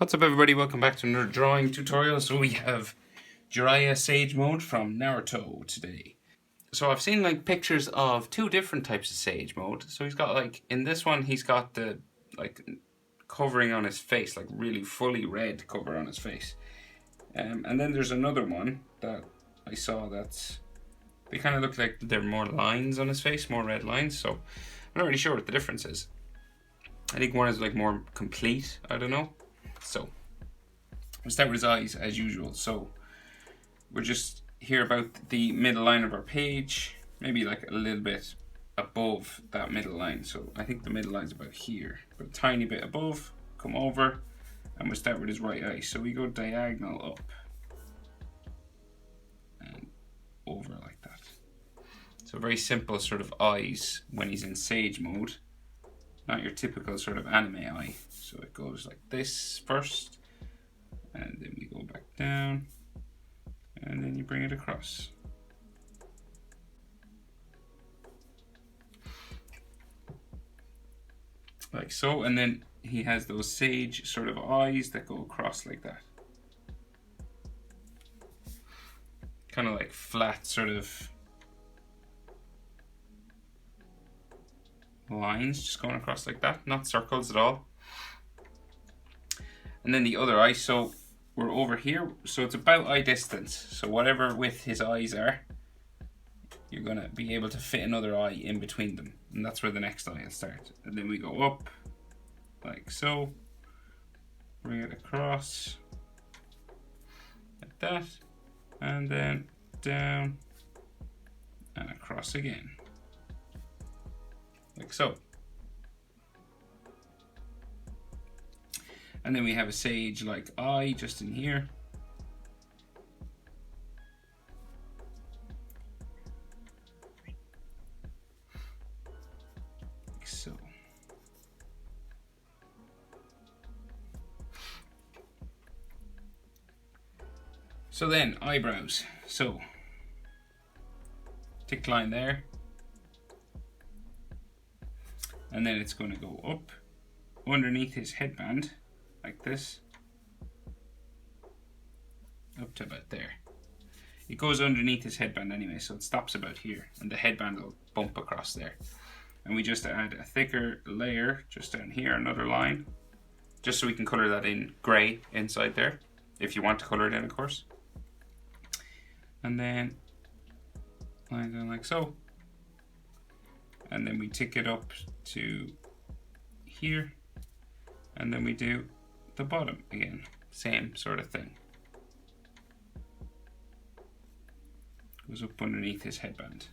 What's up everybody, welcome back to another drawing tutorial. So we have Jiraya Sage Mode from Naruto today. So I've seen like pictures of two different types of Sage Mode. So he's got like, in this one he's got the like covering on his face, like really fully red cover on his face. And then there's another one that I saw that's, they kind of look like they're more lines on his face, more red lines. So I'm not really sure what the difference is. I think one is like more complete, I don't know. So we'll start with his eyes as usual. So we're just here about the middle line of our page, maybe like a little bit above that middle line. So I think the middle line's about here, but a tiny bit above, come over, and we'll start with his right eye. So we go diagonal up and over like that. So very simple sort of eyes when he's in Sage mode. Not your typical sort of anime eye. So it goes like this first, and then we go back down, and then you bring it across. Like so, and then he has those sage sort of eyes that go across like that. Kind of like flat sort of lines just going across like that, not circles at all. And then the other eye, so we're over here, so it's about eye distance. So whatever width his eyes are, you're gonna be able to fit another eye in between them. And that's where the next eye will start. And then we go up, like so. Bring it across, like that. And then down, and across again. Like so. And then we have a sage like eye just in here. Like so. So then eyebrows. So tick line there. And then it's going to go up underneath his headband. Like this, up to about there. It goes underneath his headband anyway, so it stops about here, and the headband will bump across there. And we just add a thicker layer just down here, another line, just so we can color that in grey inside there, if you want to color it in, of course. And then line down like so. And then we tick it up to here, and then we do the bottom again, same sort of thing. Goes up underneath his headband.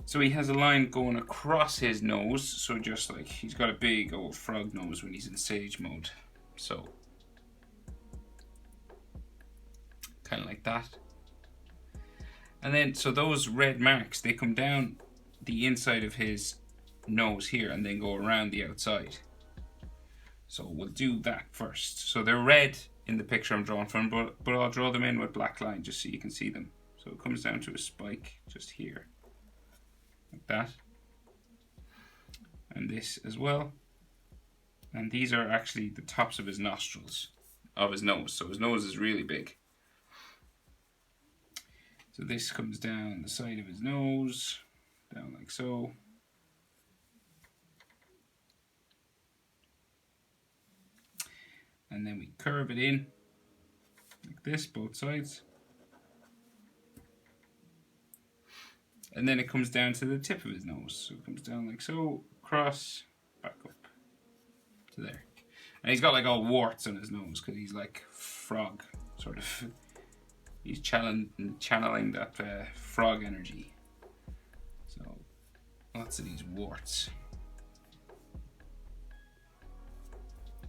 So he has a line going across his nose, so just like he's got a big old frog nose when he's in Sage mode. So kind of like that. And then so those red marks, they come down the inside of his nose here and then go around the outside. So we'll do that first. So they're red in the picture I'm drawing from, but I'll draw them in with black line just so you can see them. So it comes down to a spike just here, like that. And this as well. And these are actually the tops of his nostrils, of his nose. So his nose is really big. So this comes down the side of his nose, down like so. And then we curve it in like this, both sides. And then it comes down to the tip of his nose. So it comes down like so, across, back up to there. And he's got like all warts on his nose because he's like frog, sort of. He's channeling that frog energy. So lots of these warts.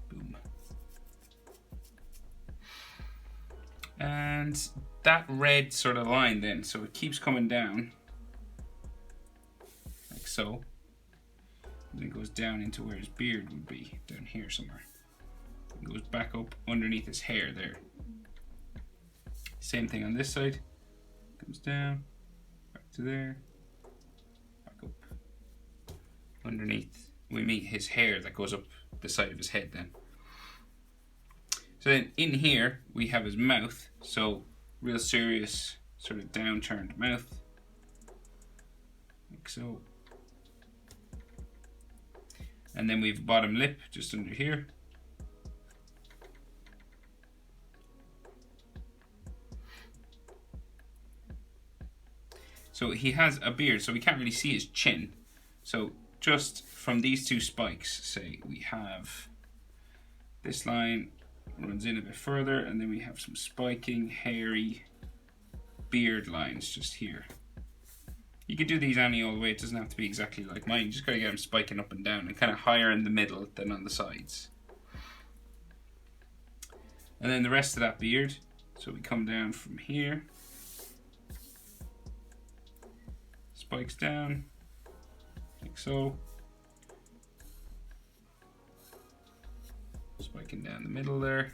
Boom. And that red sort of line then, so it keeps coming down, like so. And it goes down into where his beard would be, down here somewhere. It goes back up underneath his hair there. Same thing on this side. Comes down, back to there, back up, underneath we meet his hair that goes up the side of his head then. So then in here we have his mouth, so real serious sort of downturned mouth, like so. And then we have bottom lip just under here. So he has a beard, so we can't really see his chin. So just from these two spikes, say we have this line runs in a bit further, and then we have some spiking, hairy beard lines just here. You could do these any old way, it doesn't have to be exactly like mine. You just gotta get them spiking up and down, and kind of higher in the middle than on the sides. And then the rest of that beard, so we come down from here, spikes down, like so. Spiking down the middle there.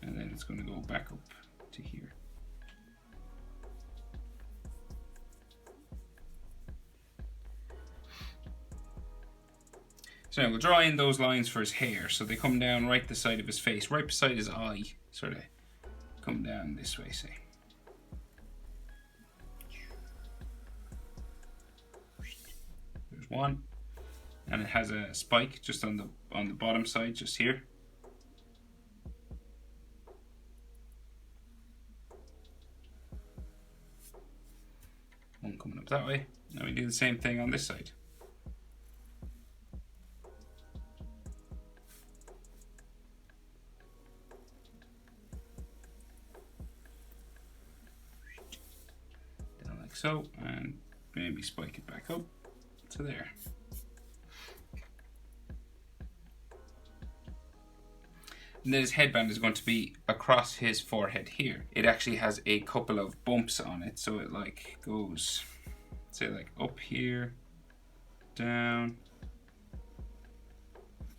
And then it's going to go back up to here. So now we'll draw in those lines for his hair. So they come down right the side of his face, right beside his eye. Sort of come down this way, say. There's one. And it has a spike just on the bottom side, just here. One coming up that way. Now we do the same thing on this side. Down like so, and maybe spike it back up to there. And then his headband is going to be across his forehead here. It actually has a couple of bumps on it, so it like goes, say like up here, down,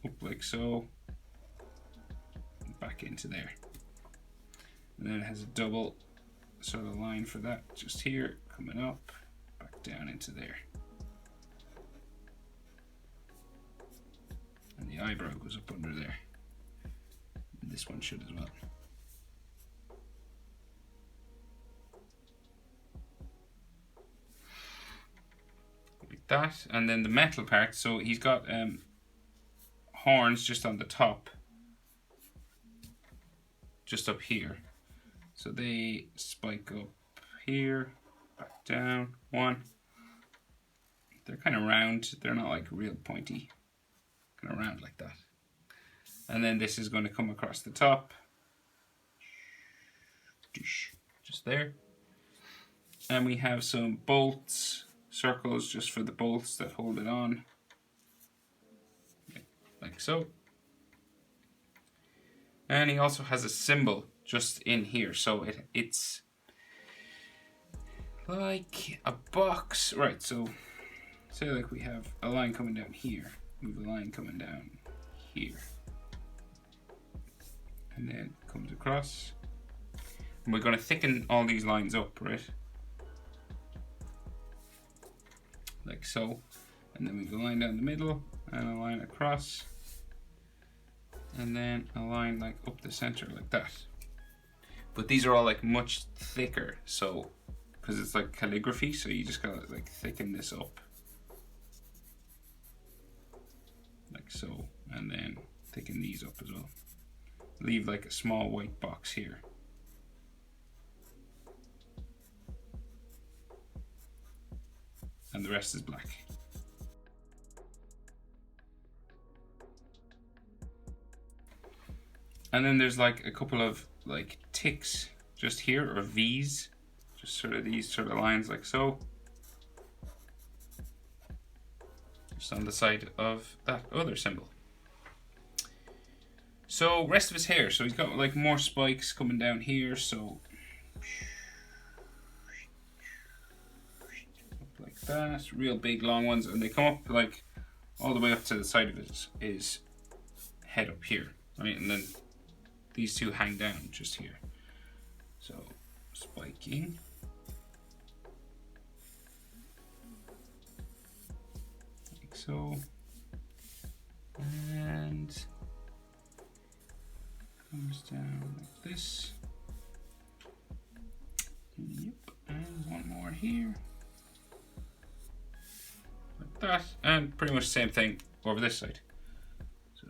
up like so, back into there. And then it has a double sort of line for that, just here, coming up, back down into there. And the eyebrow goes up under there. This one should as well. Like that, and then the metal part, so he's got horns just on the top, just up here. So they spike up here, back down, one. They're kind of round, they're not like real pointy, kind of round like that. And then this is going to come across the top, just there. And we have some bolts, circles just for the bolts that hold it on, like so. And he also has a symbol just in here, so it's like a box, right? So say like we have a line coming down here, we have a line coming down here. And then comes across. And we're going to thicken all these lines up, right? Like so. And then we have a line down the middle and a line across. And then a line like up the center like that. But these are all like much thicker, so because it's like calligraphy, so you just gotta like thicken this up. Like so. And then thicken these up as well. Leave like a small white box here. And the rest is black. And then there's like a couple of like ticks just here, or V's. Just sort of these sort of lines like so. Just on the side of that other symbol. So rest of his hair, so he's got like more spikes coming down here, so up like that, real big long ones, and they come up like all the way up to the side of his head up here, right? And then these two hang down just here. So spiking. Like like so, and comes down like this. Yep, and one more here, like that, and pretty much the same thing over this side. So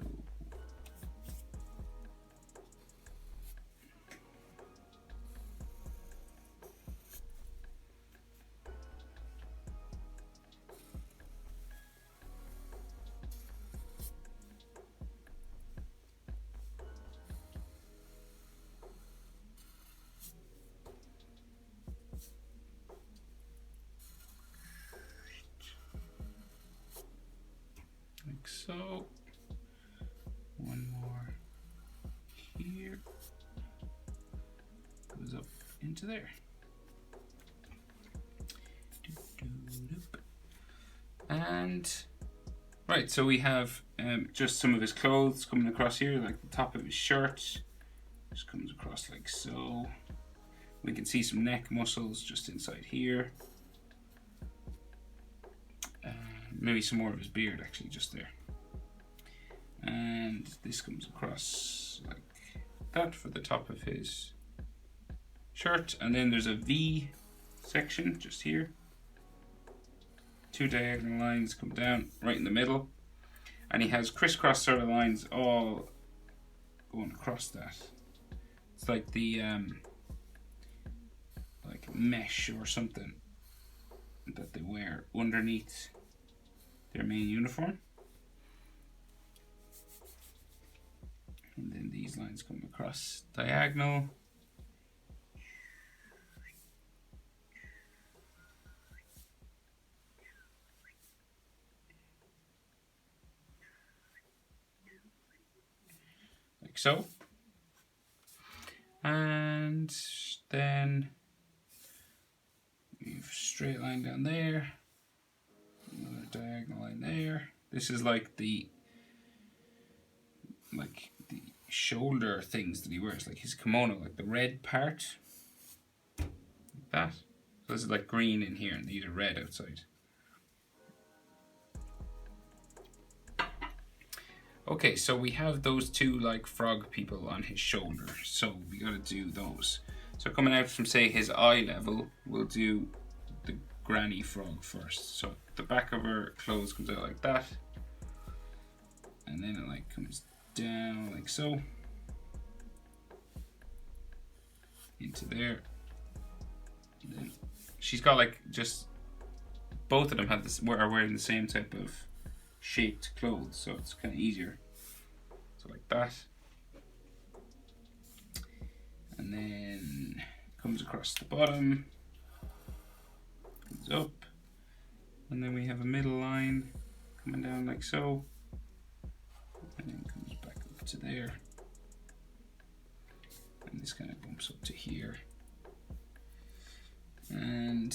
like so. One more here. Goes up into there. And right, so we have just some of his clothes coming across here, like the top of his shirt. Just comes across like so. We can see some neck muscles just inside here. Maybe some more of his beard actually just there. And this comes across like that for the top of his shirt. And then there's a V section just here. Two diagonal lines come down right in the middle. And he has crisscross sort of lines all going across that. It's like the like mesh or something that they wear underneath their main uniform. And then these lines come across diagonal. Like so. And then we've straight line down there. Another diagonal line there. This is like the shoulder things that he wears, like his kimono, like the red part, like that. So this is like green in here, and these are red outside. Okay, so we have those two like frog people on his shoulder, so we gotta do those. So coming out from say his eye level, we'll do the granny frog first. So the back of her clothes comes out like that, and then it like comes down like so into there. And then she's got like just both of them have this are wearing the same type of shaped clothes, so it's kind of easier. So like that, and then comes across the bottom, comes up, and then we have a middle line coming down like so, and then comes back up to there, and this kind of bumps up to here, and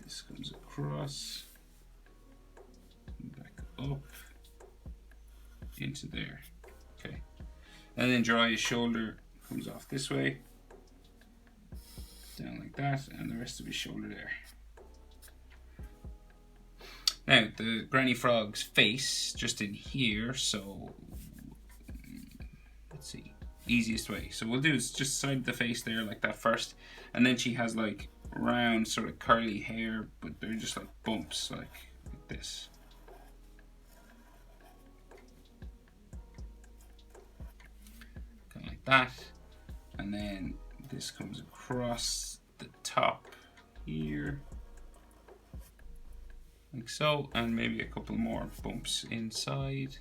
this comes across and back up into there. Okay, and then Jiraya's shoulder comes off this way, down like that, and the rest of his shoulder there. Now the granny frog's face just in here, so let's see, easiest way. So we'll do is just side the face there like that first, and then she has like round sort of curly hair, but they're just like bumps like this. Kind of like that, and then this comes across the top here like so, and maybe a couple more bumps inside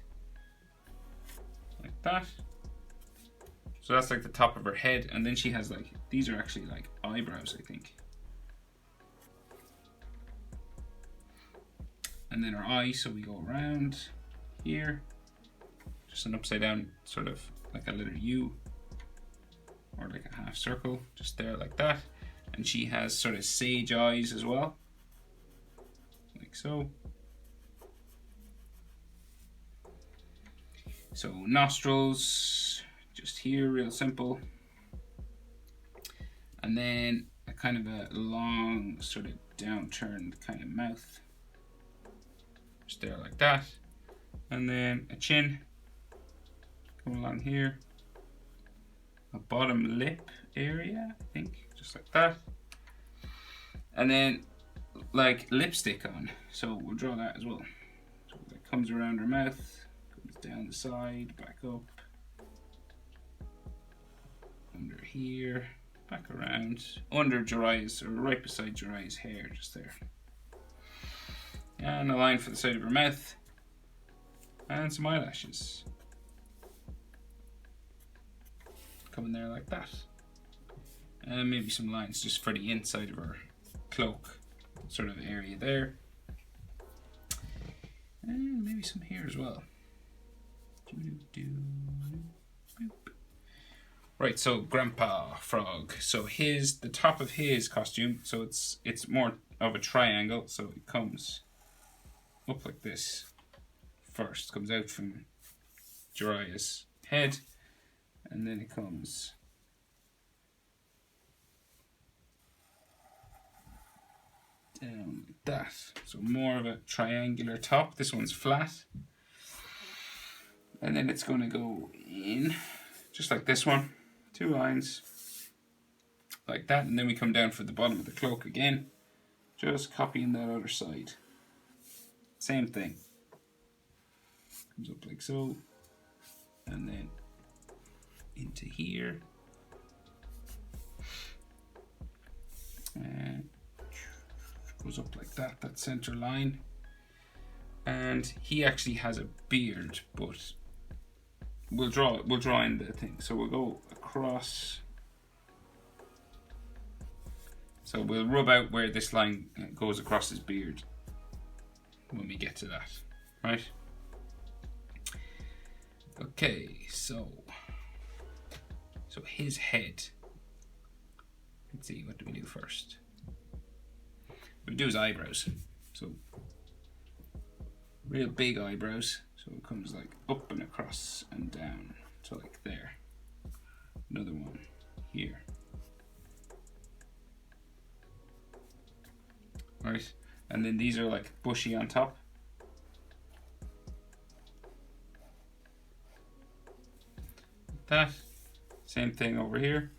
like that. So that's like the top of her head, and then she has like, these are actually like eyebrows, I think. And then her eye, so we go around here, just an upside down sort of like a letter U, or like a half circle, just there like that. And she has sort of sage eyes as well, like so. So nostrils, just here, real simple. And then a kind of a long, sort of downturned kind of mouth. just there like that. And then a chin coming along here. A bottom lip area, I think, just like that. And then like lipstick on, so we'll draw that as well. So that comes around her mouth, comes down the side, back up, under here, back around, under Jiraya's, or right beside Jiraya's hair, just there. And a line for the side of her mouth, and some eyelashes. Coming there like that. And maybe some lines just for the inside of her cloak sort of area there. And maybe some here as well. Right, so Grandpa Frog. So the top of his costume, so it's more of a triangle, so it comes up like this first, comes out from Jiraya's head, and then it comes down like that. So more of a triangular top. This one's flat. And then it's going to go in just like this one. 2 lines like that. And then we come down for the bottom of the cloak again. Just copying that other side. Same thing. Comes up like so. And then into here. And goes up like that, that center line. And he actually has a beard, but we'll draw in the thing. So we'll go across. So we'll rub out where this line goes across his beard when we get to that, right? Okay, so his head. Let's see, what do we do first? We do his eyebrows. So real big eyebrows. So it comes like up and across and down. So like there. Another one here. Right, and then these are like bushy on top. Like that. Same thing over here.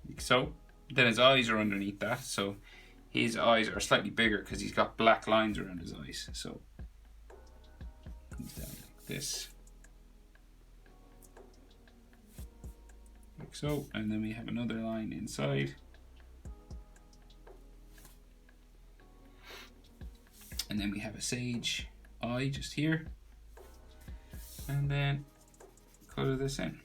Like so. Then his eyes are underneath that, so his eyes are slightly bigger because he's got black lines around his eyes. So comes down like this. Like so, and then we have another line inside. And then we have a sage eye just here. And then color this in.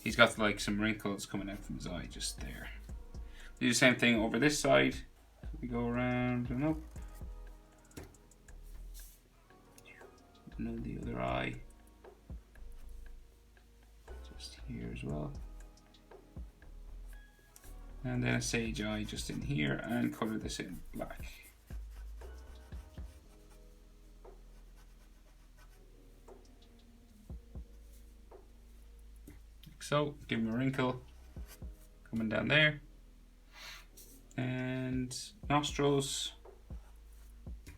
He's got like some wrinkles coming out from his eye just there. Do the same thing over this side. We go around and up. And then the other eye. Just here as well. And then a sage eye just in here, and color this in black. Like so, give him a wrinkle coming down there. And nostrils,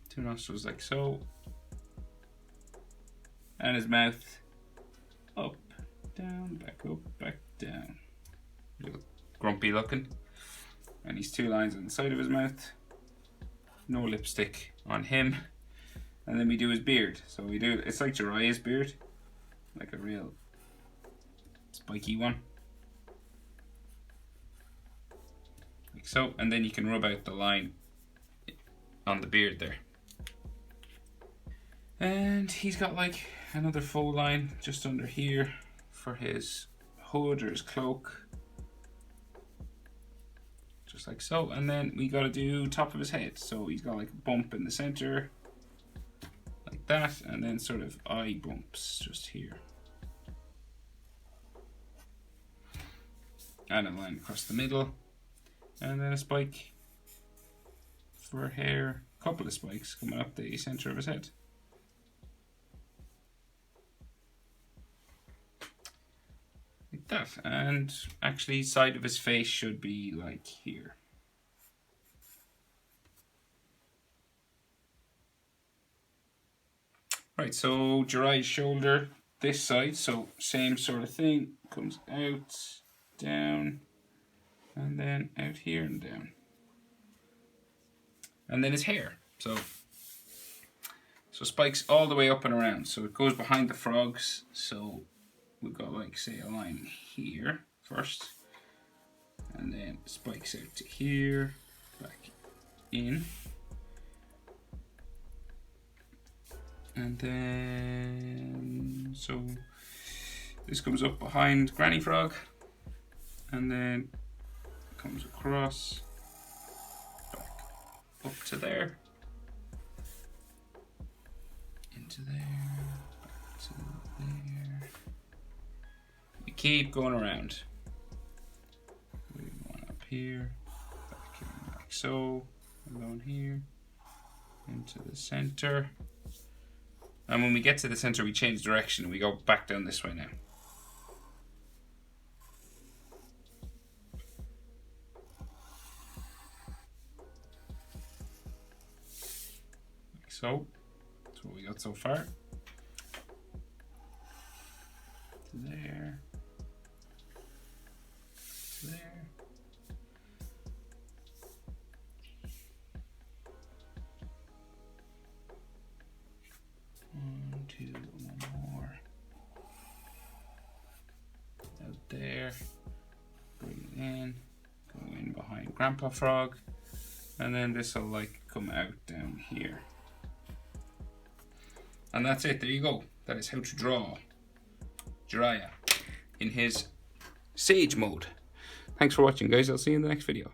2 nostrils like so. And his mouth, up, down, back up, back down. Grumpy looking, and he's 2 lines on the side of his mouth, no lipstick on him, and then we do his beard. So we do, it's like Jiraya's beard, like a real spiky one, like so, and then you can rub out the line on the beard there. And he's got like another full line just under here for his hood or his cloak. Just like so, and then we got to do top of his head. So he's got like a bump in the center, like that, and then sort of eye bumps just here, and a line across the middle, and then a spike for hair. A couple of spikes coming up the center of his head. that. And actually, side of his face should be like here. Right, so Jiraya's shoulder, this side, so same sort of thing, comes out, down, and then out here and down. And then his hair, so spikes all the way up and around. So it goes behind the frogs, so we've got like, say, a line here first, and then spikes out to here, back in. And then, so this comes up behind Granny Frog, and then comes across, back up to there, into there, back to there. We keep going around. We want up here, back in like so, and going here, into the center. And when we get to the center, we change direction and we go back down this way now. Like so. That's what we got so far. To there. To there. One more. Out there. Bring it in. Go in behind Grandpa Frog. And then this will like come out down here. And that's it. There you go. That is how to draw Jiraya in his Sage mode. Thanks for watching, guys. I'll see you in the next video.